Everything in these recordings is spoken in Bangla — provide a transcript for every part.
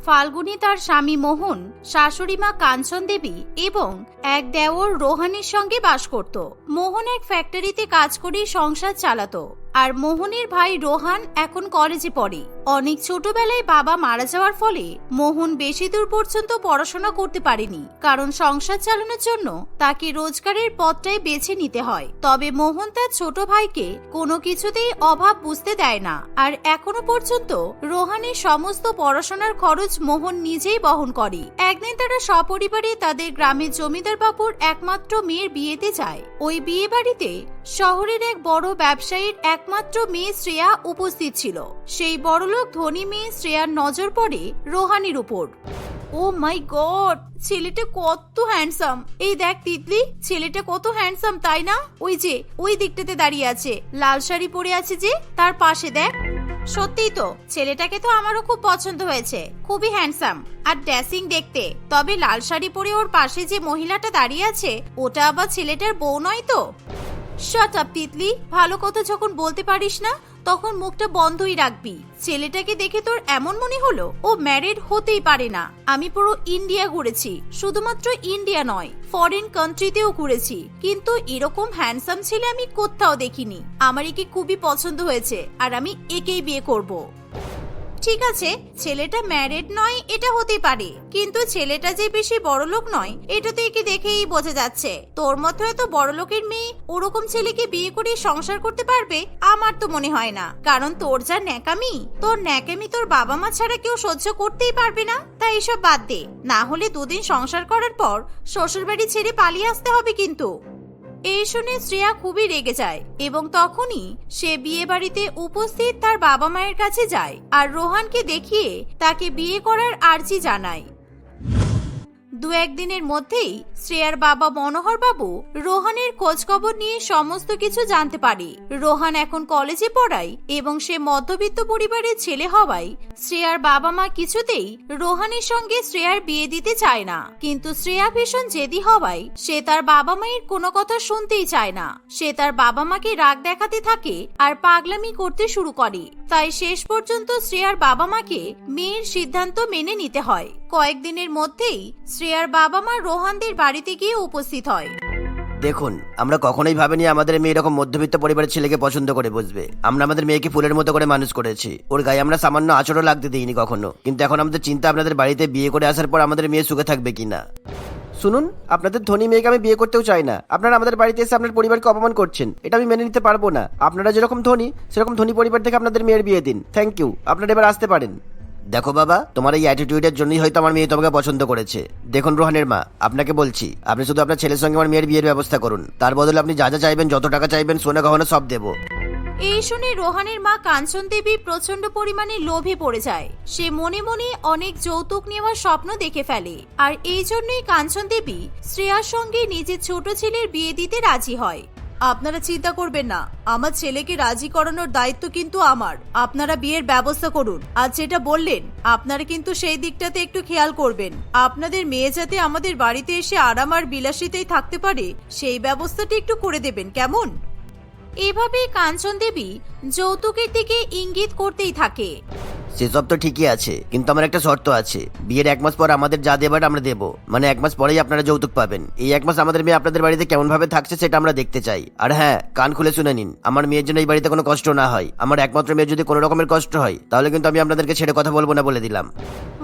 ফাল্গুনী তার স্বামী মোহন, শাশুড়ি মা কাঞ্চন দেবী এবং এক দেওর রোহানের সঙ্গে বাস করত। মোহন এক ফ্যাক্টরিতে কাজ করে সংসার চালাতো, আর মোহনের ভাই রোহান এখন কলেজে পড়ে। অনেক ছোটবেলায় বাবা মারা যাওয়ার ফলে মোহন বেশি দূর পর্যন্ত পড়াশোনা করতে পারেনি, কারণ সংসার চালানোর জন্য তাকে রোজগারের পথটাই বেছে নিতে হয়। তবে মোহন তার ছোট ভাইকে কোনো কিছুতেই অভাব বুঝতে দেয় না, আর এখনো পর্যন্ত রোহানের সমস্ত পড়াশোনার খরচ মোহন নিজেই বহন করে। একদিন তারা সপরিবারে তাদের গ্রামের জমিদার বাবুর একমাত্র মেয়ের বিয়েতে যায়। ওই বিয়ে বাড়িতে শহরের এক বড় ব্যবসায়ীর একমাত্র মেয়ে শ্রেয়া উপস্থিত ছিল। সেই বড়লোক ধনী মেয়ে শ্রেয়ার নজর পড়ে রোহানের উপর। ও মাই গড, ছেলেটা কত হ্যান্ডসাম! এই দেখ তিতলি, ছেলেটা কত হ্যান্ডসাম, তাই না? ওই যে ওই দিকটাতে দাঁড়িয়ে আছে, লাল শাড়ি পরে আছে যে, তার পাশে দেখ। সত্যিই তো, ছেলেটাকে তো আমারও খুব পছন্দ হয়েছে, খুবই হ্যান্ডসাম আর ড্যাসিং দেখতে। তবে লাল শাড়ি পরে ওর পাশে যে মহিলাটা দাঁড়িয়ে আছে, ওটা আবার ছেলেটার বউ নয় তো? শাট আপ তিতলি, ভালো কথা যখন বলতে পারিস না তখন মুখটা বন্ধই রাখবি। ছেলেটাকে দেখে তোর এমন মনে হলো ও ম্যারিড হতেই পারে না। আমি পুরো ইন্ডিয়া ঘুরেছি, শুধুমাত্র ইন্ডিয়া নয়, ফরেন কান্ট্রিতেও ঘুরেছি, কিন্তু এরকম হ্যান্ডসাম ছেলে আমি কোথাও দেখিনি। আমার একে খুবই পছন্দ হয়েছে আর আমি একেই বিয়ে করব। ঠিক আছে, ছেলেটা ম্যারিড নয় এটা হতে পারে, কিন্তু ছেলেটা যে বেশি বড়লোক নয় এটা তো একে দেখেই বোঝা যাচ্ছে। তোর মতো এত বড়লোকের মেয়ে ওরকম ছেলেকে বিয়ে করে সংসার করতে পারবে আমার তো মনে হয় না, কারণ তোর যা ন্যাকামি, তোর ন্যাকামি তোর বাবা মা ছাড়া কেউ সহ্য করতেই পারবে না। তাই এসব বাদ দে, না হলে দুদিন সংসার করার পর শ্বশুর বাড়ি ছেড়ে পালিয়ে আসতে হবে কিন্তু। এই শুনে শ্রেয়া খুবই রেগে যায় এবং তখনই সে বিয়ে বাড়িতে উপস্থিত তার বাবা মায়ের কাছে যায় আর রোহানকে দেখিয়ে তাকে বিয়ে করার আর্জি জানায়। দু একদিনের মধ্যেই শ্রেয়ার বাবা মনোহর বাবু রোহানের খোঁজ খবর নিয়ে সমস্ত কিছু জানতে পারে। রোহান এখন কলেজে পড়ায় এবং সে মধ্যবিত্ত পরিবারের ছেলে হওয়ায় শ্রেয়ার বাবা মা কিছুতেই রোহানের সঙ্গে শ্রেয়ার বিয়ে দিতে চায় না। কিন্তু শ্রেয়া ভীষণ জেদি হওয়ায় সে তার বাবা মায়ের কোনো কথা শুনতেই চায় না। সে তার বাবা মাকে রাগ দেখাতে থাকে আর পাগলামি করতে শুরু করে। তাই শেষ পর্যন্ত শ্রেয়ার বাবা মাকে মেয়ের সিদ্ধান্ত মেনে নিতে হয়। কয়েকদিনের মধ্যেই শ্রেয়ার বাবা মা রোহানদের বাড়িতে গিয়ে উপস্থিত হয়। দেখুন, আমরা কখনোই ভাবিনি আমাদের মেয়ে এরকম মধ্যবিত্ত পরিবারের ছেলেকে পছন্দ করে বসবে। আমরা আমাদের মেয়েকে ফুলের মতো করে মানুষ করেছি, ওর গায়ে আমরা সামান্য আঁচড়ও লাগতে দিইনি কখনো। কিন্তু এখন আমাদের চিন্তা আপনাদের বাড়িতে বিয়ে করে আসার পর আমাদের মেয়ে সুখে থাকবে কিনা। শুনুন, আপনাদের ধনী মেয়েকে আমি বিয়ে করতেও চাই না। আপনারা আমাদের বাড়িতে এসে আপনার পরিবারকে অপমান করছেন, এটা আমি মেনে নিতে পারবো না। আপনারা যেরকম ধনী সেরকম ধনী পরিবার থেকে আপনাদের মেয়ের বিয়ে দিন। থ্যাংক ইউ, আপনারা এবার আসতে পারেন। দেখো বাবা, তোমার এই অ্যাটিটিউডের জন্যই হয়তো আমার মেয়ে তোমাকে পছন্দ করেছে। দেখুন রোহানের মা, আপনাকে বলছি, আপনি শুধু আপনার ছেলের সঙ্গে আমার মেয়ের বিয়ের ব্যবস্থা করুন। তার বদলে আপনি যা যা চাইবেন, যত টাকা চাইবেন, সোনা গহনা সব দেবো। এই শুনে রোহানের মা কাঞ্চন দেবী প্রচন্ড পরিমাণে লোভে পড়ে যায়। সে মনে মনে অনেক যৌতুক নেওয়ার স্বপ্ন দেখে ফেলে, আর এই জন্যই কাঞ্চন দেবী শ্রেয়ার সঙ্গে নিজের ছোট ছেলের বিয়ে দিতে রাজি হয়। আপনারা চিন্তা করবেন না, আমার ছেলেকে রাজি করানোর দায়িত্ব কিন্তু আমার। আপনারা বিয়ের ব্যবস্থা করুন। আর যেটা বললেন, আপনারা কিন্তু সেই দিকটাতে একটু খেয়াল করবেন। আপনাদের মেয়ে যাতে আমাদের বাড়িতে এসে আরাম আর বিলাসিতায় থাকতে পারে সেই ব্যবস্থাটা একটু করে দেবেন, কেমন? এভাবে কাঞ্চন দেবী যৌতুকের দিকে ইঙ্গিত করতেই থাকে। সেসব তো ঠিকই আছে, কিন্তু আমার একটা শর্ত আছে। বিয়ের 1 মাস পর আমাদের যা দেবার আমরা দেবো, মানে 1 মাস পরেই আপনারা যৌতুক পাবেন। এই 1 মাস আমাদের মেয়ে আপনাদের বাড়িতে কেমন ভাবে থাকছে সেটা আমরা দেখতে চাই। আর হ্যাঁ, কান খুলে শুনে নিন, আমার মেয়ের জন্য এই বাড়িতে কোনো কষ্ট না হয়। আমার একমাত্র মেয়ের যদি কোনো রকমের কষ্ট হয় তাহলে কিন্তু আমি আপনাদেরকে ছেড়ে কথা বলবো না, বলে দিলাম।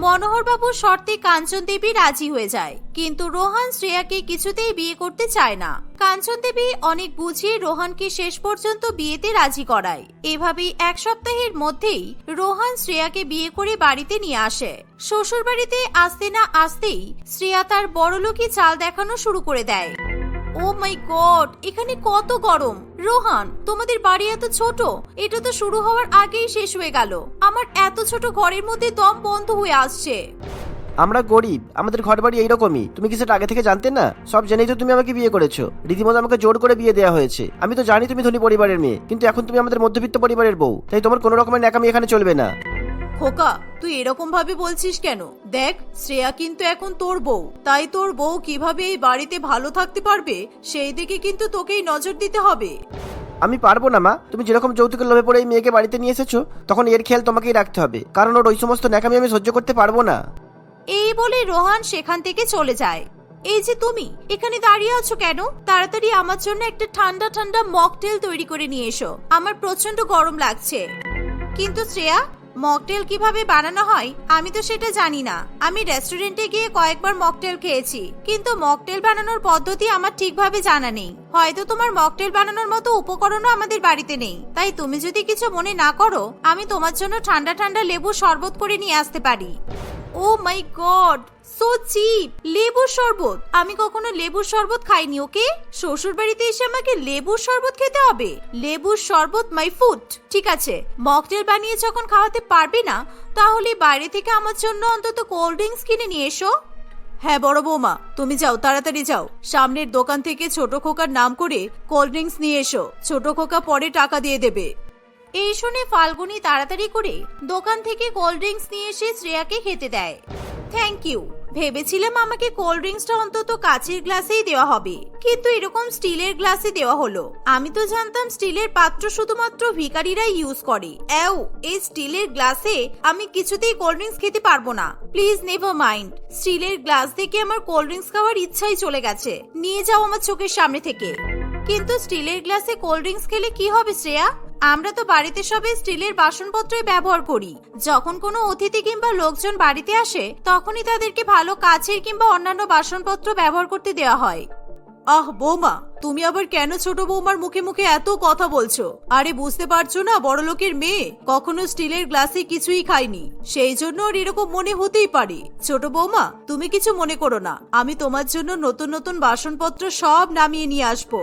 মনোহর বাবুর শর্তে কাঞ্চন দেবী রাজি হয়ে যায়, কিন্তু রোহান শ্রেয়াকে কিছুতেই বিয়ে করতে চায় না। কাঞ্চন দেবী অনেক বুঝিয়ে রোহানকে শেষ পর্যন্ত বিয়েতে রাজি করায়। এভাবেই 1 সপ্তাহের মধ্যেই রোহান শ্রেয়াকে বিয়ে করে বাড়িতে নিয়ে আসে। শ্বশুর বাড়িতে আসতে না আসতেই শ্রেয়া তার বড়লোকি চাল দেখানো শুরু করে দেয়। ও মাই গড, এখানে কত গরম! রোহান, তোমাদের বাড়ি এত ছোট, এটা তো শুরু হওয়ার আগেই শেষ হয়ে গেল। আমার এত ছোট ঘরের মধ্যে দম বন্ধ হয়ে আসছে। আমরা গরিব, আমাদের ঘর বাড়ি এইরকমই। তুমি কি সেটা আগে থেকে জানতে না? সব জেনেই তো তুমি আমাকে বিয়ে করেছো। রীতিমতো আমাকে জোর করে বিয়ে দেওয়া হয়েছে। আমি তো জানি তুমি ধনী পরিবারের মেয়ে, কিন্তু এখন তুমি আমাদের মধ্যবিত্ত পরিবারের বউ। তাই তোমার কোনো রকমের ন্যাকামি এখানে চলবে না। খোকা, তুই এরকম ভাবে বলছিস কেন? দেখ, শ্রেয়া কিন্তু এখন তোর বউ, তাই তোর বউ কিভাবে এই বাড়িতে ভালো থাকতে পারবে সেই দিকে কিন্তু তোকেই নজর দিতে হবে। আমি পারবো না মা, তুমি যেরকম যৌতুকের লোভে পড়ে এই মেয়েকে বাড়িতে নিয়ে এসেছো, তখন এর খেয়াল তোমাকেই রাখতে হবে, কারণ ওর ওই সমস্ত ন্যাকামি আমি সহ্য করতে পারবো না। এই বলে রোহান সেখান থেকে চলে যায়। এই যে তুমি এখানে দাঁড়িয়ে আছো কেন? তাড়াতাড়ি আমার জন্য একটা ঠান্ডা ঠান্ডা মকটেল তৈরি করে নিয়ে এসো, আমার প্রচন্ড গরম লাগছে। কিন্তু শ্রেয়া, মকটেল কিভাবে বানানো হয় আমি তো সেটা জানি না। আমি রেস্টুরেন্টে গিয়ে কয়েকবার মকটেল খেয়েছি, কিন্তু মকটেল বানানোর পদ্ধতি আমার ঠিকভাবে জানা নেই। হয়তো তোমার মকটেল বানানোর মতো উপকরণও আমাদের বাড়িতে নেই, তাই তুমি যদি কিছু মনে না করো আমি তোমার জন্য ঠান্ডা ঠান্ডা লেবু শরবত করে নিয়ে আসতে পারি। ও মাই গড, সো চিপ! লেবুর শরবত? আমি কখনো লেবুর শরবত খাইনি। ওকে, শ্বশুর বাড়িতে এসে আমাকে লেবুর শরবত খেতে হবে? লেবুর শরবত মাই ফুড। ঠিক আছে, মকটেল বানিয়ে যখন খাওয়াতে পারবে না, তাহলে বাইরে থেকে আমার জন্য অন্তত কোল্ড ড্রিঙ্কস কিনে নিয়ে এসো। হ্যাঁ বড় বৌমা, তুমি যাও, তাড়াতাড়ি যাও, সামনের দোকান থেকে ছোট খোকার নাম করে কোল্ড ড্রিঙ্কস নিয়ে এসো। ছোট খোকা পরে টাকা দিয়ে দেবে। এই শুনে ফাল্গুনি তাড়াতাড়ি করে দোকান থেকে কোল্ড ড্রিঙ্কস নিয়ে এসে শ্রেয়াকে খেতে দেয়। Thank you. ভেবেছিলাম আমাকে কোল্ড ড্রিঙ্কসটা অন্তত কাচের গ্লাসেই দেওয়া হবে, কিন্তু এরকম স্টিলের গ্লাসে দেওয়া হলো। আমি তো জানতাম স্টিলের পাত্র শুধুমাত্র ভিখারিরাই ইউজ করে। এই স্টিলের গ্লাসে আমি কিছুতেই কোল্ড ড্রিঙ্কস খেতে পারবো না। Please never mind. স্টিলের গ্লাস দেখে আমার কোল্ড ড্রিঙ্কস খাওয়ার ইচ্ছাই চলে গেছে। নিয়ে যাও আমার চোখের সামনে থেকে। কিন্তু স্টিলের গ্লাসে কোল্ড ড্রিঙ্কস খেলে কি হবে শ্রেয়া? আমরা তো বাড়িতে সবে স্টিলের বাসনপত্রই ব্যবহার করি। যখন কোনো অতিথি কিংবা লোকজন বাড়িতে আসে, তখনই তাদেরকে ভালো কাচের কিংবা অন্যান্য বাসনপত্র ব্যবহার করতে দেওয়া হয়। আহ বৌমা, তুমি আবার কেন ছোট বৌমার মুখে মুখে এত কথা বলছো? আরে বুঝতে পারছো না, বড়লোকের মেয়ে কখনো স্টিলের গ্লাসে কিছুই খায়নি, সেই জন্য ওর এরকম মনে হতেই পারে। ছোট বৌমা, তুমি কিছু মনে করো না, আমি তোমার জন্য নতুন নতুন বাসনপত্র সব নামিয়ে নিয়ে আসবো।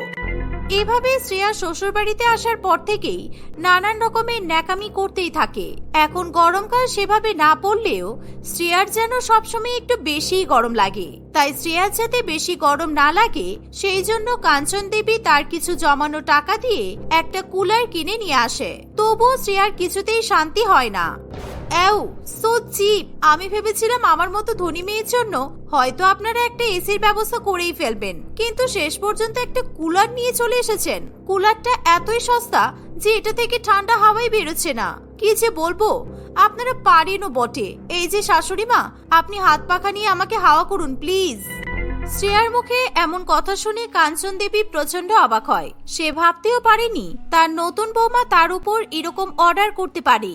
এভাবে শ্রেয়া শ্বশুর বাড়িতে আসার পর থেকেই নানান রকমের ন্যাকামি করতেই থাকে। এখন গরমকাল সেভাবে না পড়লেও শ্রেয়ার যেন সবসময় একটু বেশি গরম লাগে। তাই শ্রেয়ার যাতে বেশি গরম না লাগে, সেই জন্য কাঞ্চন দেবী তার কিছু জমানো টাকা দিয়ে একটা কুলার কিনে নিয়ে আসে। তবুও শ্রেয়ার কিছুতেই শান্তি হয় না। So cheap! আমি ভেবেছিলাম আমার মতো ধনী মেয়ের জন্য হয়তো আপনারা একটা এসির ব্যবস্থা করেই ফেলবেন, কিন্তু শেষ পর্যন্ত একটা কুলার নিয়ে চলে এসেছেন। কুলারটা এতই সস্তা যে এটা থেকে ঠান্ডা হাওয়াই বেরোচ্ছে না। কি যে বলবো, আপনারা পারেনও বটে। এই যে শাশুড়ি মা, আপনি হাত পাখা নিয়ে আমাকে হাওয়া করুন প্লিজ। শ্রেয়ার মুখে এমন কথা শুনে কাঞ্চন দেবী প্রচন্ড অবাক হয়। সে ভাবতেও পারেনি তার নতুন বৌমা তার উপর এরকম অর্ডার করতে পারে।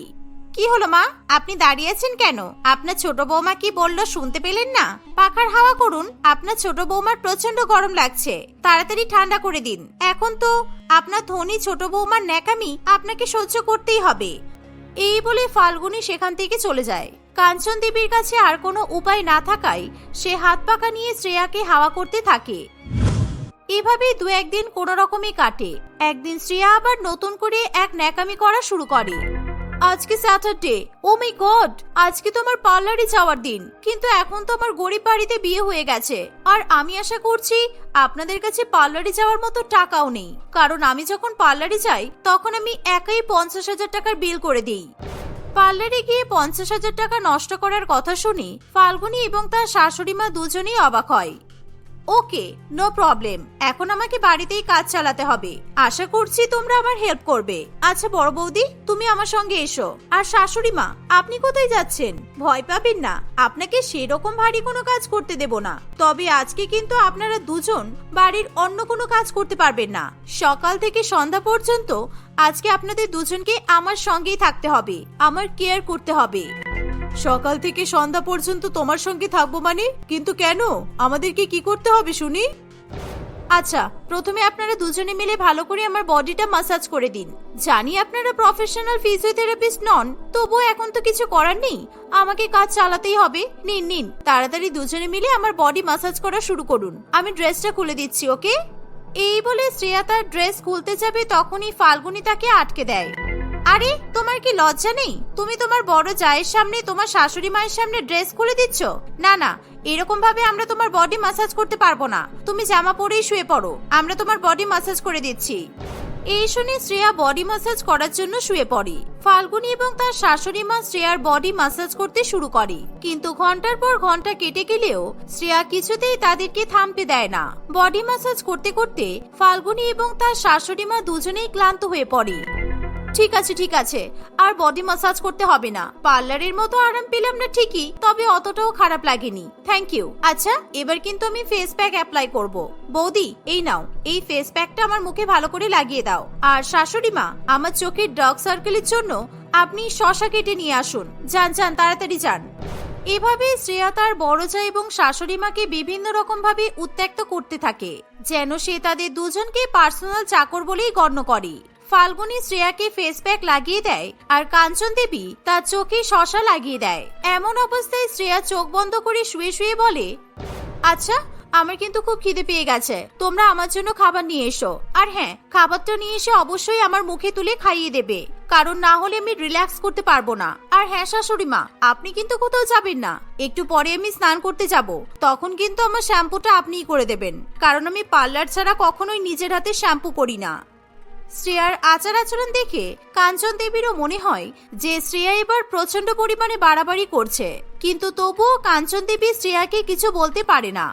কি হলো মা, আপনি দাঁড়িয়ে আছেন কেন? আপনার ছোট বৌমা কি বললো শুনতে পেলেন না? পাখার হাওয়া করুন, আপনার ছোট বৌমার প্রচন্ড গরম লাগছে, তাড়াতাড়ি ঠান্ডা করে দিন। এখন তো আপনার ধনী ছোট বৌমার ন্যাকামি আপনাকে সহ্য করতেই হবে। এই বলে ফাল্গুনি সেখান থেকে চলে যায়। কাঞ্চন দেবীর কাছে আর কোনো উপায় না থাকায় সে হাত পাখা নিয়ে শ্রেয়াকে হাওয়া করতে থাকে। এভাবেই দু একদিন কোনো রকমে কাটে। একদিন শ্রেয়া আবার নতুন করে এক ন্যাকামি করা শুরু করে। আজকে স্যাটারডে, ও মাই গড, আজকে তো আমার পার্লারে যাওয়ার দিন, কিন্তু এখন তো আমার গরিব বাড়িতে বিয়ে হয়ে গেছে, আর আমি আশা করছি আপনাদের কাছে পার্লারে যাওয়ার মতো টাকাও নেই, কারণ আমি যখন পার্লারে যাই তখন আমি একাই 50,000 টাকার বিল করে দিই। পার্লারে গিয়ে 50,000 টাকা নষ্ট করার কথা শুনি ফাল্গুনি এবং তার শাশুড়ি মা দুজনেই অবাক হয়। ওকে, নো প্রবলেম, এখন আমাকে বাড়িতেই কাজ চালাতে হবে। আশা করছি তোমরা আমার হেল্প করবে। আচ্ছা বড় বৌদি, তুমি আমার সঙ্গে এসো। আর শাশুড়ি মা, আপনি কোথায় যাচ্ছেন? ভয় পাবেন না, আপনাকে সেরকম ভারী কোনো কাজ করতে দেব না। তবে আজকে কিন্তু আপনারা দুজন বাড়ির অন্য কোনো কাজ করতে পারবেন না। সকাল থেকে সন্ধ্যা পর্যন্ত আজকে আপনাদের দুজনকে আমার সঙ্গেই থাকতে হবে, আমার কেয়ার করতে হবে। সকাল থেকে সন্ধ্যা পর্যন্ত তোমার সঙ্গে থাকবো মানে? কিন্তু কেন, আমাদেরকে কি করতে হবে শুনি? আচ্ছা, প্রথমে আপনারা দুজনে মিলে ভালো করে আমার বডিটা ম্যাসাজ করে দিন। জানি আপনারা প্রফেশনাল ফিজিওথেরাপিস্ট নন, তবুও এখন তো কিছু করার নেই, আমাকে কাজ চালাতেই হবে। নিন নিন, তাড়াতাড়ি দুজনে মিলে আমার বডি ম্যাসাজ করা শুরু করুন। আমি ড্রেসটা খুলে দিচ্ছি, ওকে? এই বলে শ্রেয়া তার ড্রেস খুলতে যাবে, তখনই ফাল্গুনি তাকে আটকে দেয়। আরে তোমার কি লজ্জা নেই? তুমি তোমার বড় জায়ের সামনে, তোমার শাশুড়ি মায়ের সামনে ড্রেস খুলে দিচ্ছ? না না, এরকম ভাবে আমরা তোমার বডি ম্যাসাজ করতে পারবো না। তুমি জামা পরেই শুয়ে পড়ো, আমরা তোমার বডি ম্যাসাজ করে দিচ্ছি। এই শুনে শ্রেয়া বডি ম্যাসাজ করার জন্য শুয়ে পড়ে। ফাল্গুনী এবং তার শাশুড়ি মা শ্রেয়ার বডি ম্যাসাজ করতে শুরু করে, কিন্তু ঘন্টার পর ঘন্টা কেটে গেলেও শ্রেয়া কিছুতেই তাদেরকে থামতে দেয় না। বডি ম্যাসাজ করতে করতে ফাল্গুনী এবং তার শাশুড়ি মা দুজনেই ক্লান্ত হয়ে পড়ে। ঠিক আছে, আর বডি ম্যাসাজ করতে হবে না। পার্লারের মতো আরাম পেলাম না ঠিকই, তবে অতটাও খারাপ লাগেনি, থ্যাংক ইউ। আচ্ছা, এবার কিন্তু আমি ফেস প্যাক অ্যাপ্লাই করব। বৌদি, এই নাও, এই ফেস প্যাকটা আমার মুখে ভালো করে লাগিয়ে দাও। আর শাশুড়ি মা, আমার চোখের ডার্ক সার্কেলের জন্য আপনি শসা কেটে নিয়ে আসুন। যান তাড়াতাড়ি যান। এভাবে শ্রেয়া তার বড় যা এবং শাশুড়ি মাকে বিভিন্ন রকম ভাবে উত্ত্যক্ত করতে থাকে, যেন সে তাদের দুজনকে পার্সোনাল চাকর বলেই গণ্য করে। ফাল্গুনী শ্রেয়াকে ফেস প্যাক লাগিয়ে দেয়, আর কাঞ্চন দেবী তার চোখে শসা লাগিয়ে দেয়। এমন অবস্থায় শ্রেয়া চোখ বন্ধ করে শুয়ে শুয়ে বলে, আচ্ছা, আমার কিন্তু খুব খিদে পেয়ে গেছে, তোমরা আমার জন্য খাবার নিয়ে এসো। আর হ্যাঁ, খাবারটা নিয়ে এসে অবশ্যই আমার মুখে তুলে খাইয়ে দেবে, কারণ না হলে আমি রিল্যাক্স করতে পারবো না। আর হ্যাঁ শাশুড়ি মা, আপনি কিন্তু কোথাও যাবেন না, একটু পরে আমি স্নান করতে যাব, তখন কিন্তু আমার শ্যাম্পুটা আপনিই করে দেবেন, কারণ আমি পার্লার ছাড়া কখনোই নিজের হাতে শ্যাম্পু করি না। শ্রেয়ার আচার আচরণ দেখে কাঞ্চন দেবীরও মনে হয় যে শ্রেয়া এবার প্রচন্ড পরিমাণে বাড়াবাড়ি করছে, কিন্তু তবুও কাঞ্চন দেবী শ্রেয়াকে কিছু বলতে পারে না।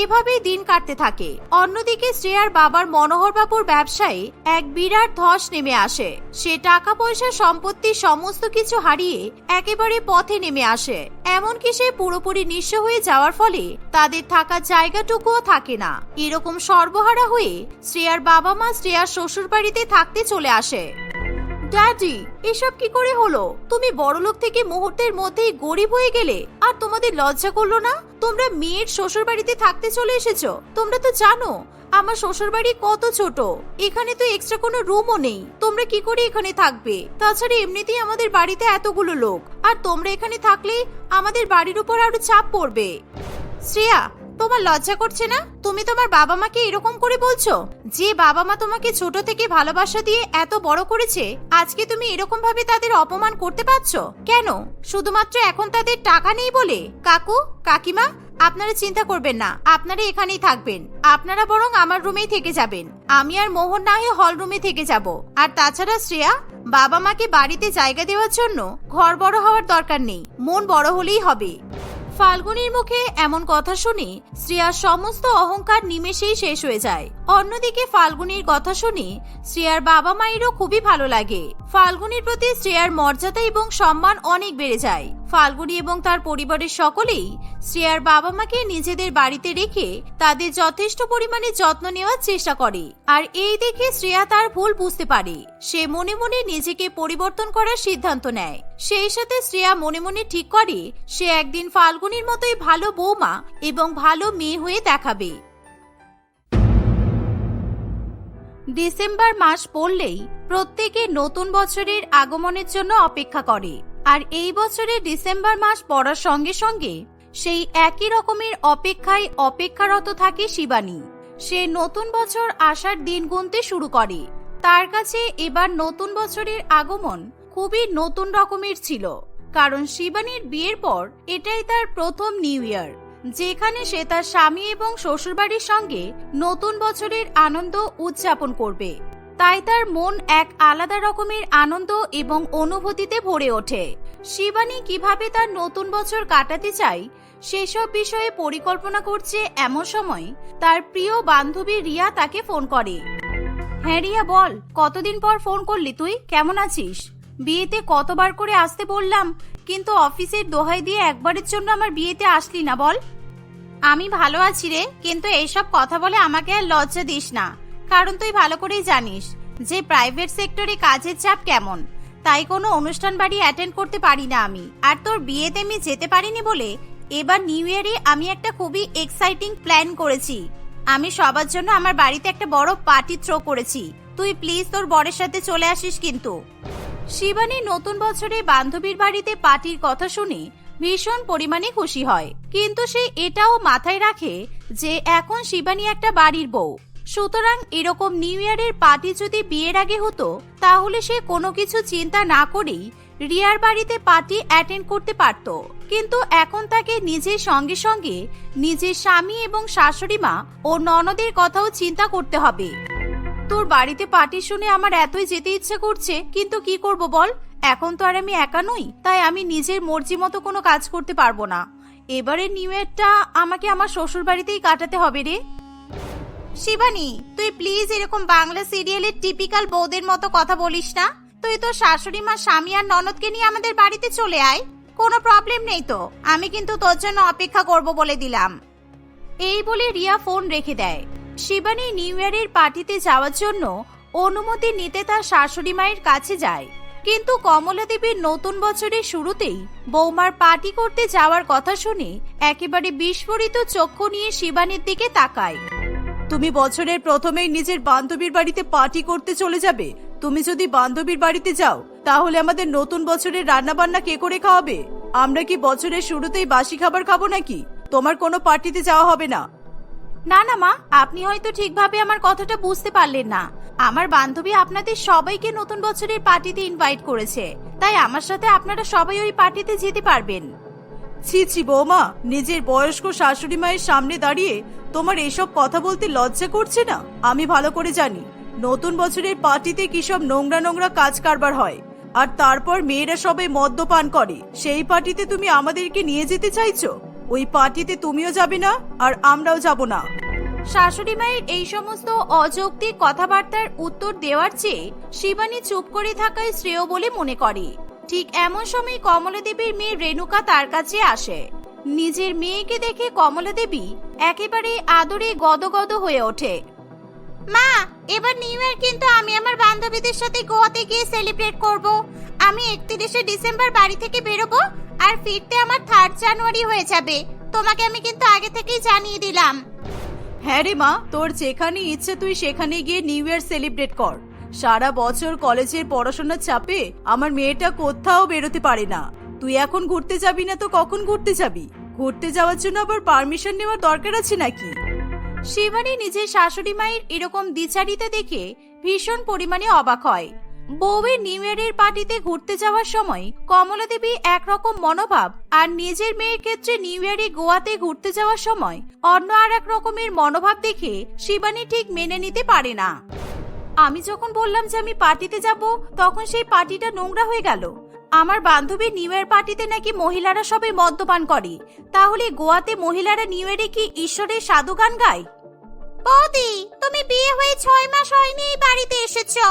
এভাবেই দিন কাটতে থাকে। অন্যদিকে শ্রেয়ার বাবার মনোহর বাবুর ব্যবসায় এক বিরাট ধস নেমে আসে। সে টাকা পয়সা সম্পত্তি সমস্ত কিছু হারিয়ে একেবারে পথে নেমে আসে। এমনকি সে পুরোপুরি নিঃস্ব হয়ে যাওয়ার ফলে তাদের থাকার জায়গাটুকুও থাকে না। এরকম সর্বহারা হয়ে শ্রেয়ার বাবা মা শ্রেয়ার শ্বশুর বাড়িতে থাকতে চলে আসে। ড্যাডি, এসব কি করে হলো? তুমি বড়লোক থেকে মুহূর্তের মধ্যেই গরিব হয়ে গেলে, আর তোমাদের লজ্জা করলো না? তোমরা মেয়ের শ্বশুর বাড়িতে থাকতে চলে এসেছো। তোমরা তো জানো আমার শ্বশুর বাড়ি কত ছোট, এখানে তো এক্সট্রা কোনো রুমও নেই। তোমরা কি করে এখানে থাকবে? তাছাড়া এমনিতেই আমাদের বাড়িতে এতগুলো লোক, আর তোমরা এখানে থাকলে আমাদের বাড়ির উপর আরো চাপ পড়বে। শ্রেয়া, তোমার লজ্জা করছে না? তুমি তোমার বাবা মাকে এরকম করে বলছো? যে বাবা মা তোমাকে ছোট থেকে ভালোবাসা দিয়ে এত বড় করেছে, আজকে তুমি এরকম ভাবে তাদের অপমান করতে পারছো কেন? শুধুমাত্র এখন তাদের টাকা নেই বলে? কাকু, কাকিমা, আপনারা চিন্তা করবেন না, আপনারা এখানেই থাকবেন। আপনারা বরং আমার রুমেই থেকে যাবেন, আমি আর মোহন না হয়ে হল রুমে থেকে যাব। আর তাছাড়া শ্রেয়া, বাবা মাকে বাড়িতে জায়গা দেওয়ার জন্য ঘর বড় হওয়ার দরকার নেই, মন বড় হলেই হবে। ফাল্গুনীর মুখে এমন কথা শুনে শ্রেয়ার সমস্ত অহংকার নিমেষেই শেষ হয়ে যায়। অন্যদিকে ফাল্গুনীর কথা শুনে শ্রেয়ার বাবা মায়েরও খুবই ভালো লাগে। ফাল্গুনীর প্রতি শ্রেয়ার মর্যাদা এবং সম্মান অনেক বেড়ে যায়। ফাল্গুনী এবং তার পরিবারের সকলেই শ্রেয়ার বাবা মাকে নিজেদের বাড়িতে রেখে তাদের যথেষ্ট পরিমাণে যত্ন নেওয়ার চেষ্টা করে। আর এই দেখে শ্রেয়া তার ভুল বুঝতে পারে। সে মনে মনে নিজেকে পরিবর্তন করার সিদ্ধান্ত নেয়। সেই সাথে শ্রেয়া মনে মনে ঠিক করে সে একদিন ফাল্গুনীর মতোই ভালো বৌমা এবং ভালো মেয়ে হয়ে দেখাবে। ডিসেম্বর মাস পড়লেই প্রত্যেকে নতুন বছরের আগমনের জন্য অপেক্ষা করে। আর এই বছরে ডিসেম্বর মাস পড়ার সঙ্গে সঙ্গে সেই একই রকমের অপেক্ষায় অপেক্ষারত থাকে শিবানী। সে নতুন বছর আসার দিন গুনতে শুরু করে। তার কাছে এবার নতুন বছরের আগমন খুবই নতুন রকমের ছিল, কারণ শিবানীর বিয়ের পর এটাই তার প্রথম নিউ ইয়ার, যেখানে সে তার স্বামী এবং শ্বশুরবাড়ির সঙ্গে নতুন বছরের আনন্দ উদযাপন করবে। তাই তার মন এক আলাদা রকমের আনন্দ এবং অনুভূতিতে ভরে ওঠে। শিবানী কিভাবে তার নতুন বছর কাটাতে চায় সেসব বিষয়ে পরিকল্পনা করছে এমন সময় তার প্রিয় বান্ধবী রিয়া তাকে ফোন করে। হ্যাঁ রিয়া, বল, কতদিন পর ফোন করলি তুই? কেমন আছিস? বিয়েতে কতবার করে আসতে বললাম, কিন্তু অফিসের দোহাই দিয়ে একবারের জন্য আমার বিয়েতে আসলি না, বল। আমি ভালো আছি রে, কিন্তু এইসব কথা বলে আমাকে আর লজ্জা দিস না, কারণ তুই ভালো করেই জানিস যে প্রাইভেট সেক্টরে কাজের চাপ কেমন। তাই কোনো অনুষ্ঠান বাড়ি অ্যাটেন্ড করতে পারি না আমি। আর তোর বিয়েতে আমি যেতে পারিনি বলে এবার নিউ ইয়ারে আমি একটা খুবই এক্সাইটিং প্ল্যান করেছি। আমি সবার জন্য আমার বাড়িতে একটা বড় পার্টি থ্রো করেছি। তুই প্লিজ তোর বরের সাথে চলে আসিস কিন্তু। শিবানী নতুন বছরে বান্ধবীর বাড়িতে পার্টির কথা শুনে ভীষণ পরিমাণে খুশি হয়, কিন্তু সে এটাও মাথায় রাখে যে এখন শিবানী একটা বাড়ির বউ, সুতরাং এরকম নিউ ইয়ারের পার্টি যদি বিয়ের আগে হতো তাহলে সে কোনো কিছু চিন্তা না করেই রিয়ার বাড়িতে পার্টি অ্যাটেন্ড করতে পারত। কিন্তু এখন তাকে নিজের সঙ্গে সঙ্গে নিজের স্বামী এবং শাশুড়ি মা ও ননদের কথাও চিন্তা করতে হবে। তোর বাড়িতে পার্টি শুনে আমার এতই যেতে ইচ্ছে করছে, কিন্তু কি করব বল, এখন তো আর আমি একা নই, তাই আমি নিজের মর্জি মতো কোনো কাজ করতে পারবো না। এবারে নিউ ইয়ারটা আমাকে আমার শ্বশুর বাড়িতেই কাটাতে হবে রে। শিবানী, তুই প্লিজ এরকম বাংলা সিরিয়ালের টিপিক্যাল বউদের মতো কথা বলিস না। তুই তো শাশুড়ি মা, স্বামী আর ননদকে নিয়ে আমাদের বাড়িতে চলে আয়, কোনো প্রবলেম নেই তো। আমি কিন্তু তোর জন্য অপেক্ষা করব বলে দিলাম। এই বলে রিয়া ফোন রেখে দেয়। শিবানী নিউ ইয়ারের পার্টিতে যাওয়ার জন্য অনুমতি নিতে তার শাশুড়ি মায়ের কাছে যায়, কিন্তু কমলা দেবীর নতুন বছরের শুরুতেই বৌমার পার্টি করতে যাওয়ার কথা শুনে একেবারে বিস্ফোরিত চক্ষু নিয়ে শিবানীর দিকে তাকায়। তুমি বছরের প্রথমেই নিজের বান্ধবীর বাড়িতে পার্টি করতে চলে যাবে? তুমি যদি বান্ধবীর বাড়িতে যাও তাহলে আমাদের নতুন বছরের রান্না বান্না কে করে খাওয়াবে? আমরা কি বছরের শুরুতেই বাসি খাবার খাবো নাকি? তোমার কোনো পার্টিতে যাওয়া হবে না। না না মা, আপনি হয়তো ঠিকভাবে আমার কথাটা বুঝতে পারলেন না। আমার বান্ধবী আপনাদের সবাইকে নতুন বছরের পার্টিতে ইনভাইট করেছে, তাই আমার সাথে আপনারা সবাই ওই পার্টিতে যেতে পারবেন। ছি ছি বৌমা, নিজের বয়স্ক শাশুড়ি মায়ের সামনে দাঁড়িয়ে তোমার এসব কথা বলতে লজ্জা করছে না? আমি ভালো করে জানি নতুন বছরের পার্টিতে কি সব নোংরা নোংরা কাজ কারবার হয়, আর তারপর মেয়েরা সবাই মদ্যপান করে। সেই পার্টিতে তুমি আমাদেরকে নিয়ে যেতে চাইছো? ওই পার্টিতে তুমিও যাবে না আর আমরাও যাব না। শাশুড়ি মায়ের এই সমস্ত অযৌক্তিক কথাবার্তার উত্তর দেওয়ার চেয়ে শিবানী চুপ করে থাকাই শ্রেয় বলে মনে করে। ঠিক এমন সময় কমলা দেবীর মেয়ে রেণুকা তার কাছে আসে। নিজের মেয়েকে দেখে কমলা দেবী একেবারে আদরে গদগদ হয়ে ওঠে। মা, এবার নিউ ইয়ার কিন্তু আমি আমার বান্ধবীদের সাথে গোয়াতে গিয়ে সেলিব্রেট করব। আমি 31শে ডিসেম্বর বাড়ি থেকে বেরোবো, আর ফিরতে আমার 3 জানুয়ারি হয়ে যাবে। তোমাকে আমি কিন্তু আগে থেকেই জানিয়ে দিলাম। হ্যাঁ রে মা, তোর যেখানে ইচ্ছে তুই সেখানে গিয়ে নিউ ইয়ার সেলিব্রেট কর। সারা বছর কলেজের পড়াশোনার চাপে আমার মেয়েটা কোথাও বেরোতে পারে না। তুই এখন ঘুরতে যাবি না তো কখন ঘুরতে যাবি? ঘুরতে যাওয়ার জন্য আবার পারমিশন নেওয়ার দরকার আছে নাকি? শিবানী নিজের শাশুড়ি মায়ের এরকম দ্বিচারিতা দেখে ভীষণ পরিমাণে অবাক হয়। বউয়ের নিউ ইয়ারের পার্টিতে ঘুরতে যাওয়ার সময় কমলা দেবী একরকম মনোভাব, আর নিজের মেয়ের ক্ষেত্রে নিউ ইয়ারে গোয়াতে ঘুরতে যাওয়ার সময় অন্য আর এক রকমের মনোভাব দেখে শিবানী ঠিক মেনে নিতে পারে না। আমি যখন বললাম যে আমি পার্টিতে যাব, তখন সেই পার্টিটা নোংরা হয়ে গেল। আমার বান্ধবীর নিউ ইয়ার পার্টিতে নাকি মহিলারা সবাই মদ্যপান করে, তাহলে গোয়াতে মহিলারা নিউ ইয়ারে কি ঈশ্বরের সাধু গান গায়? বৌদি, তুমি বিয়ে হয়ে 6 মাস হয়নি এই বাড়িতে এসেছো,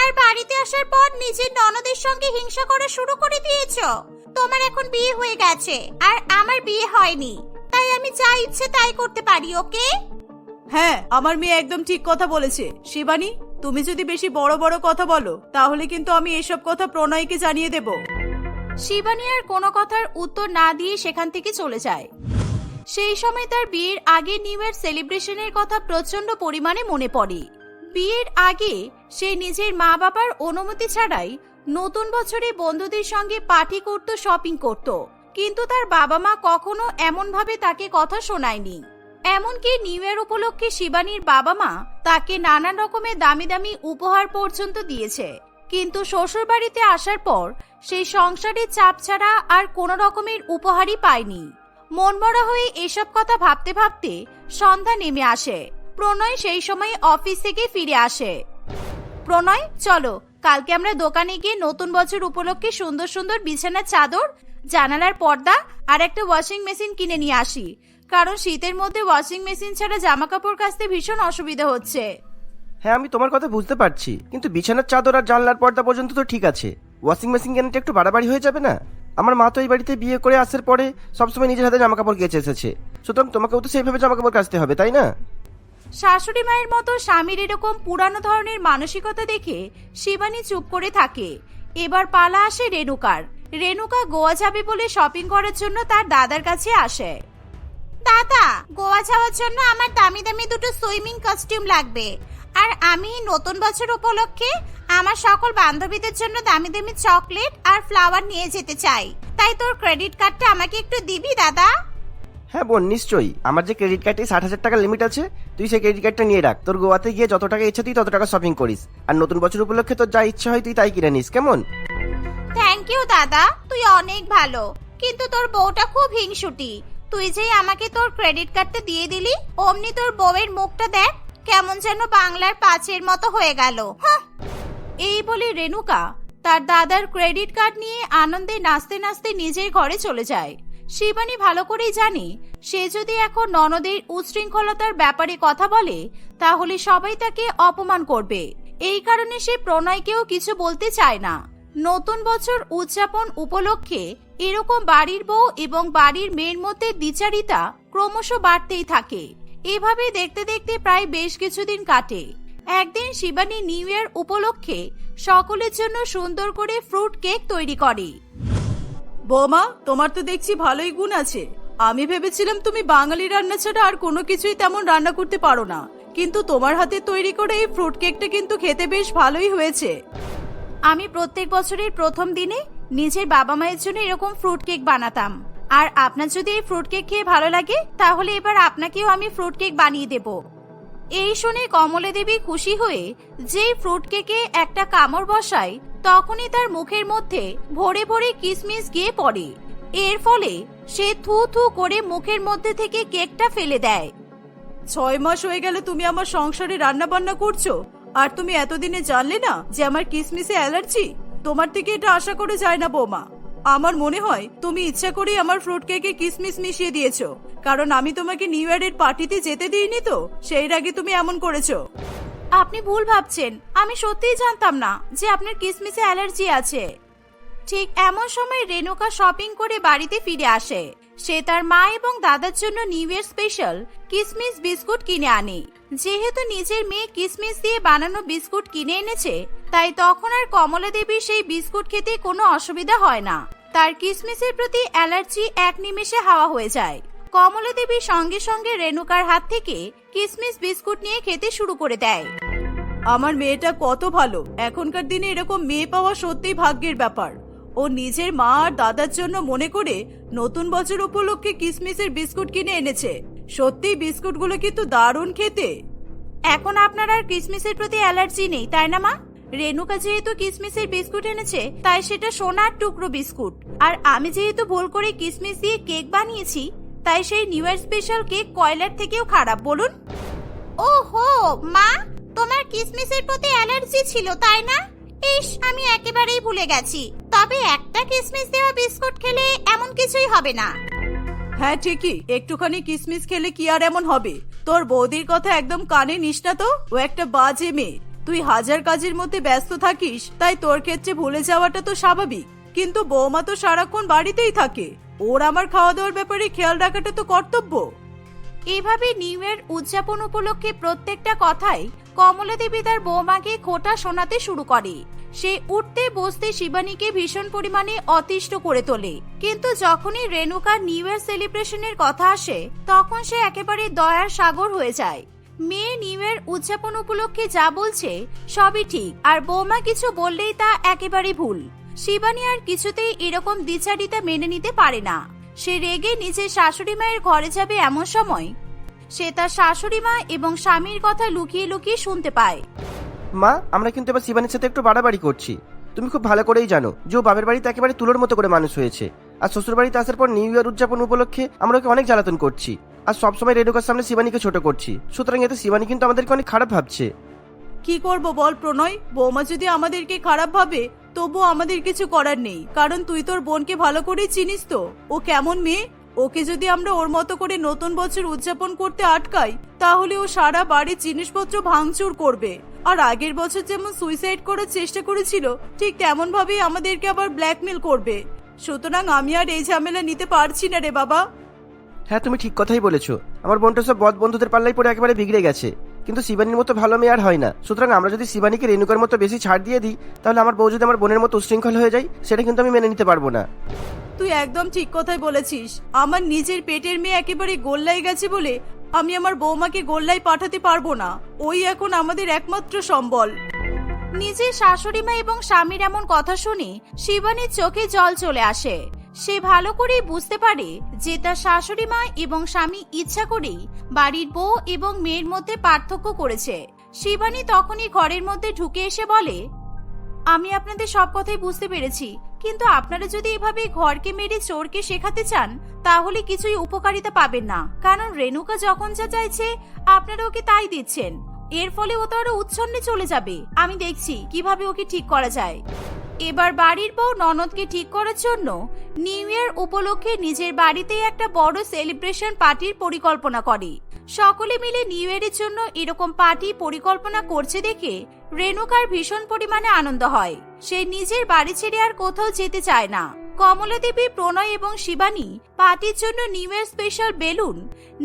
আর বাড়িতে আসার পর নিজের ননদের সঙ্গে হিংসা করা শুরু করে দিয়েছো। তোমার এখন বিয়ে হয়ে গেছে আর আমার বিয়ে হয়নি, তাই আমি যা ইচ্ছে তাই করতে পারি, ওকে? হ্যাঁ, আমার মেয়ে একদম ঠিক কথা বলেছে। শিবানী, তুমি যদি বেশি বড় বড় কথা বলো তাহলে কিন্তু আমি এসব কথা প্রণয়কে জানিয়ে দেব। শিবানী আর কোনো কথার উত্তর না দিয়ে সেখান থেকে চলে যায়। সেই সময় তার বিয়ের আগে নিউ ইয়ার সেলিব্রেশনের কথা প্রচন্ড পরিমাণে মনে পড়ে। বিয়ের আগে সে নিজের মা বাবার অনুমতি ছাড়াই নতুন বছরে বন্ধুদের সঙ্গে পার্টি করত, শপিং করত, কিন্তু তার বাবা মা কখনো এমন ভাবে তাকে কথা শোনায়নি। এমনকি নিউ ইয়ার উপলক্ষে শিবানীর বাবা মা তাকে নানান রকমের দামি দামি উপহার পর্যন্ত দিয়েছে, কিন্তু শ্বশুর বাড়িতে আসার পর সেই সংসারের চাপ ছাড়া আর কোনো রকমের উপহারই পায়নি। মনমরা হয়ে এসব কথা ভাবতে ভাবতে সন্ধ্যা নেমে আসে। প্রণয় সেই সময় অফিস থেকে ফিরে আসে। প্রণয়, চলো কালকে আমরা দোকানে গিয়ে নতুন বছর উপলক্ষে সুন্দর সুন্দর বিছানার চাদর, জানালার পর্দা আর একটা ওয়াশিং মেশিন কিনে নিয়ে আসি, কারণ শীতের মধ্যে ওয়াশিং মেশিন ছাড়া জামা কাপড় কাচতে ভীষণ অসুবিধা হচ্ছে। হ্যাঁ, আমি তোমার কথা বুঝতে পারছি, কিন্তু বিছানার চাদর আর জানলার পর্দা পর্যন্ত তো ঠিক আছে। ওয়াশিং মেশিন কেনাটা একটু বাড়াবাড়ি হয়ে যাবে না? আমার মা তো এই বাড়িতে বিয়ে করে আসার পরে সবসময় নিজের হাতে জামা কাপড় কেচে এসেছে, সুতরাং তোমাকেও তো সেইভাবে জামা কাপড় কাচতে হবে, তাই না? শাশুড়ি মায়ের মতো স্বামীর এরকম পুরানো ধরনের মানসিকতা দেখে শিবানী চুপ করে থাকে। এবার পালা আসে রেণুকার। রেণুকা গোয়া যাবে বলে শপিং করার জন্য তার দাদার কাছে আসে। দাদা, গোয়া যাওয়ার জন্য আমার দামি দামি দুটো সুইমিং কস্টিউম লাগবে, আর আমি নতুন বছর উপলক্ষে আমার সকল বান্ধবীদের জন্য দামি দামি চকলেট আর ফ্লাওয়ার নিয়ে যেতে চাই। তাই তোর ক্রেডিট কার্ডটা আমাকে একটু দিবি দাদা? হ্যাঁ বোন, নিশ্চয়ই। আমার যে ক্রেডিট কার্ডে 60,000 টাকার লিমিট আছে, তুই সেই ক্রেডিট কার্ডটা নিয়ে রাখ। তোর গোয়াতে গিয়ে যত টাকা ইচ্ছা তুই তত টাকা শপিং করিস, আর নতুন বছর উপলক্ষে তোর যা ইচ্ছা হয় তুই তাই কিনে নিস, কেমন? থ্যাংক ইউ দাদা, তুই অনেক ভালো, কিন্তু তোর বউটা খুব হিংসুটি। তুই যে আমাকে তোর ক্রেডিট কার্ডটা দিয়ে দিলি, অমনি তোর বউয়ের মুখটা দেখ কেমন যেন বাংলার 5-এর মতো হয়ে গেল। এই বলে রেণুকা তার দাদার ক্রেডিট কার্ড নিয়ে আনন্দে নাচতে নাচতে নিজের ঘরে চলে যায়। শিবানী ভালো করেই জানে সে যদি এখন ননদের উচ্ছৃঙ্খলতার ব্যাপারে কথা বলে তাহলে সবাই তাকে অপমান করবে। এই কারণে সে প্রণয়কেও কিছু বলতে চায় না। নতুন বছর উদযাপন উপলক্ষে এরকম বাড়ির বউ এবং বাড়ির মেয়ের মধ্যে দ্বিচারিতা ক্রমশ বাড়তেই থাকে। এভাবে দেখতে দেখতে প্রায় বেশ কিছুদিন কাটে। একদিন শিবানী নিউ ইয়ার উপলক্ষে সকলের জন্য সুন্দর করে ফ্রুট কেক তৈরি করে। বৌমা, তোমার তো দেখছি ভালোই গুণ আছে। আমি ভেবেছিলাম তুমি বাঙালি রান্না ছাড়া আর কোনো কিছুই তেমন রান্না করতে পারো না, কিন্তু তোমার হাতে তৈরি করে এই ফ্রুট কেকটা কিন্তু খেতে বেশ ভালোই হয়েছে। আমি প্রত্যেক বছরের প্রথম দিনে নিজের বাবা মায়ের জন্য এরকম ফ্রুট কেক বানাতাম। আর আপনার যদি এই ফ্রুট কেক খেয়ে ভালো লাগে তাহলে এবার আপনাকেও আমি ফ্রুট কেক বানিয়ে দেব। এই শুনে কমলা দেবী খুশি হয়ে যেই ফ্রুট কেকে একটা কামড় বসায় তখনই তার মুখের মধ্যে ভরে ভরে কিসমিস গিয়ে পড়ে। এর ফলে সে থু থু করে মুখের মধ্যে থেকে কেকটা ফেলে দেয়। 6 মাস হয়ে গেল তুমি আমার সংসারে রান্না বান্না করছো, আর তুমি এতদিনে জানলে না যে আমার কিসমিসে অ্যালার্জি? তোমার থেকে এটা আশা করে যায় না বৌমা। আমার মনে হয় তুমি ইচ্ছা করে আমার ফ্রুট কেকে কিসমিস মিশিয়ে দিয়েছো, কারণ আমি তোমাকে নিউ ইয়ারের পার্টিতে যেতে দিইনি তো, সেই আগে তুমি এমন করেছো। আপনি ভুল ভাবছেন, আমি সত্যিই জানতাম না যে আপনার কিসমিসে অ্যালার্জি আছে। ঠিক এমন সময় রেণুকা শপিং করে বাড়িতে ফিরে আসে। সে তার মা এবং দাদার জন্য নিউ ইয়ার স্পেশাল কিসমিস বিস্কুট কিনে আনে। যেহেতু নিজের মেয়ে কিসমিস দিয়ে বানানো বিস্কুট কিনে এনেছে, তাই তখন আর কমলা দেবীর সেই বিস্কুট খেতে কোনো অসুবিধা হয় না। তার কিসমিসের প্রতি অ্যালার্জি এক নিমেষে হাওয়া হয়ে যায়। কমলা দেবী সঙ্গে সঙ্গে রেণুকার হাত থেকে কিসমিস বিস্কুট নিয়ে খেতে শুরু করে দেয়। আমার মেয়েটা কত ভালো। এখনকার দিনে এরকম মেয়ে পাওয়া সত্যিই ভাগ্যের ব্যাপার। ও নিজের মা আর দাদার জন্য মনে করে নতুন বছর উপলক্ষে কিসমিসের বিস্কুট কিনে এনেছে। সত্যি বিস্কুটগুলো কিন্তু দারুণ খেতে। এখন আপনার আর কিসমিসের প্রতি অ্যালার্জি নেই, তাই না মা? রেণুকা যেহেতু কিসমিসের বিস্কুট এনেছে তাই সেটা সোনার টুকরো বিস্কুট, আর আমি যেহেতু ভুল করে কিসমিস দিয়ে কেক বানিয়েছি তাই সেই নিউ ইয়ার স্পেশাল কেক কয়লার থেকেও খারাপ, বলুন। ওহো মা, তোমার কিসমিসের প্রতি অ্যালার্জি ছিল তাই না? ইস, আমি একেবারেই ভুলে গেছি। তবে একটা কিসমিস দেওয়া বিস্কুট খেলে এমন কিছুই হবে না। হ্যাঁ ঠিকই, একটুখানি কিসমিস খেলে কি আর এমন হবে? তোর বৌদির কথা একদম কানে নিস না তো। ও একটা বাজে মেয়ে। তুই হাজার কাজের মধ্যে ব্যস্ত থাকিস, তাই তোর ক্ষেত্রে ভুলে যাওয়াটা তো স্বাভাবিক। কিন্তু বৌমা তো সারাক্ষণ বাড়িতেই থাকে, ওর আমার খাওয়া দাওয়ার ব্যাপারে খেয়াল রাখাটা তো কর্তব্য। এভাবে নিউ ইয়ার উদযাপন উপলক্ষে প্রত্যেকটা কথাই কমলা দেবী তার বৌমাকে খোটা শোনাতে শুরু করে। সে উঠতে বসতে শিবানীকে ভীষণ পরিমাণে অতিষ্ঠ করে তোলে। কিন্তু যখনই রেণুকার নিউ ইয়ার সেলিব্রেশনের কথা আসে তখন সে একেবারে দয়ার সাগর হয়ে যায়। মেয়ে নিউ ইয়ার উদযাপন উপলক্ষে যা বলছে সবই ঠিক, আর বৌমা কিছু বললেই তা একেবারে ভুল। শিবানী আর কিছুতেই এরকম দ্বিচারিতা মেনে নিতে পারে না। সে রেগে নিজের শাশুড়ি মায়ের ঘরে যাবে এমন সময় সে তার শাশুড়ি মা এবং স্বামীর কথা লুকিয়ে লুকিয়ে শুনতে পায়। মা, আমরা কিন্তু এবার শিবানীর সাথে একটু বাড়াবাড়ি করছি। তুমি খুব ভালো করেই জানো যে ও বাবার বাড়িতে একেবারে তুলোর মতো করে মানুষ হয়েছে, আর শ্বশুর বাড়িতে আসার পর নিউ ইয়ার উদযাপন উপলক্ষে আমরা ওকে অনেক জ্বালাতন করছি, আর সবসময় রেণুকার সামনে শিবানীকে ছোট করছি। সুতরাং এতে শিবানী কিন্তু আমাদেরকে অনেক খারাপ ভাবছে। কি করব বল প্রণয়? বৌমা যদি আমাদেরকে খারাপ ভাবে তবু আমাদের কিছু করার নেই, কারণ তুই তোর বোনকে ভালো করেই চিনিস তো ও কেমন মেয়ে। ওকে যদি আমরা ওর মতো করে নতুন বছর উদযাপন করতে আটকাই তাহলে ও সারা বাড়ির জিনিসপত্র ভাঙচুর করবে, আর আগের বছর যেমন সুইসাইড করার চেষ্টা করেছিল ঠিক তেমন ভাবেই আমাদেরকে আবার ব্ল্যাকমেল করবে। সুতরাং আমি আর এই ঝামেলা নিতে পারছি না রে বাবা। হ্যাঁ, তুমি ঠিক কথাই বলেছো। আমার বোনটা সব বদ বন্ধুদের পাল্লাই পড়ে একেবারে বিগড়ে গেছে, কিন্তু শিবানীর মতো ভালো মেয়ে আর হয় না। সুতরাং আমরা যদি শিবানীকে রেণুকার মতো বেশি ছাড় দিয়ে দিই তাহলে আমার বউ যদি আমার বোনের মতো উশৃঙ্খল হয়ে যায় সেটা কিন্তু আমি মেনে নিতে পারবো না। তুই একদম ঠিক কথাই বলেছিস। আমার নিজের পেটের মেয়ে একেবারে গোল্লায় গেছে বলে আমি আমার বৌমাকে গোল্লায় পাঠাতে পারবো না। ওই এখন আমাদের একমাত্র সম্বল। নিজের শাশুড়ি মা এবং স্বামীর এমন কথা শুনে শিবানীর চোখে জল চলে আসে। সে ভালো করেই বুঝতে পারে যে তার শাশুড়ি মা এবং স্বামী ইচ্ছা করেই বাড়ির বউ এবং মেয়ের মধ্যে পার্থক্য করেছে। শিবানী তখনই ঘরের মধ্যে ঢুকে এসে বলে, আমি আপনাদের সব কথাই বুঝতে পেরেছি, কিন্তু আপনারা যদি এভাবে ঘরকে মেরে চোরকে শেখাতে চান তাহলে কিছুই উপকারিতা পাবেন না, কারণ রেণুকা যখন যা চাইছে আপনারা ওকে তাই দিচ্ছেন। এর ফলে ও তো আরো উচ্ছন্নে চলে যাবে। আমি দেখছি কিভাবে ওকে ঠিক করা যায়। এবার বাড়ির বউ ননদকে ঠিক করার জন্য নিউ ইয়ার উপলক্ষে নিজের বাড়িতেই একটা বড় সেলিব্রেশন পার্টির পরিকল্পনা করে। সকলে মিলে নিউ ইয়ারের জন্য এরকম পার্টি পরিকল্পনা করছে দেখে রেণুকার ভীষণ পরিমাণে আনন্দ হয়। সে নিজের বাড়ি ছেড়ে আর কোথাও যেতে চায় না। কমলা দেবী, প্রণয় এবং শিবানী পার্টির জন্য new year special balloon,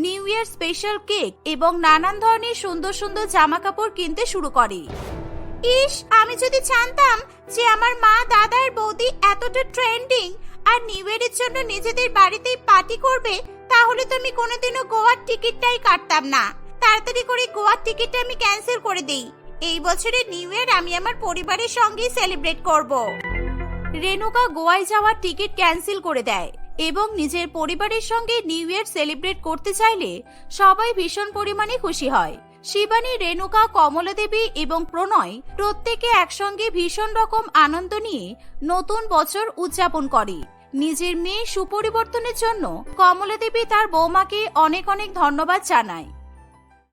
new year special cake এবং নানান ধরনের সুন্দর সুন্দর জামা কাপড় কিনতে শুরু করে। ইস, আমি যদি জানতাম যে আমার মা, দাদা আর বৌদি এতটা ট্রেন্ডিং আর নিউ ইয়ারের জন্য নিজেদের বাড়িতেই পার্টি করবে, তাহলে তো আমি কোনোদিনও গোয়ার টিকিটটাই কাটতাম না। তাড়াতাড়ি করে গোয়ার টিকিটটা আমি ক্যান্সেল করে দেই। এই বছরের নিউ ইয়ার আমি আমার পরিবারের সঙ্গেই সেলিব্রেট করব। রেণুকা গোয়ায় যাওয়ার টিকিট ক্যান্সেল করে দেয় এবং নিজের পরিবারের সঙ্গে নিউ ইয়ার সেলিব্রেট করতে চাইলে সবাই ভীষণ পরিমাণে খুশি হয়। শিবানী, রেণুকা, কমলা দেবী এবং প্রণয় প্রত্যেকে একসঙ্গে ভীষণ রকম আনন্দ নিয়ে নতুন বছর উদযাপন করে। নিজের মেয়ে সুপরিবর্তনের জন্য কমলা দেবী তার বৌমাকে অনেক অনেক ধন্যবাদ জানায়।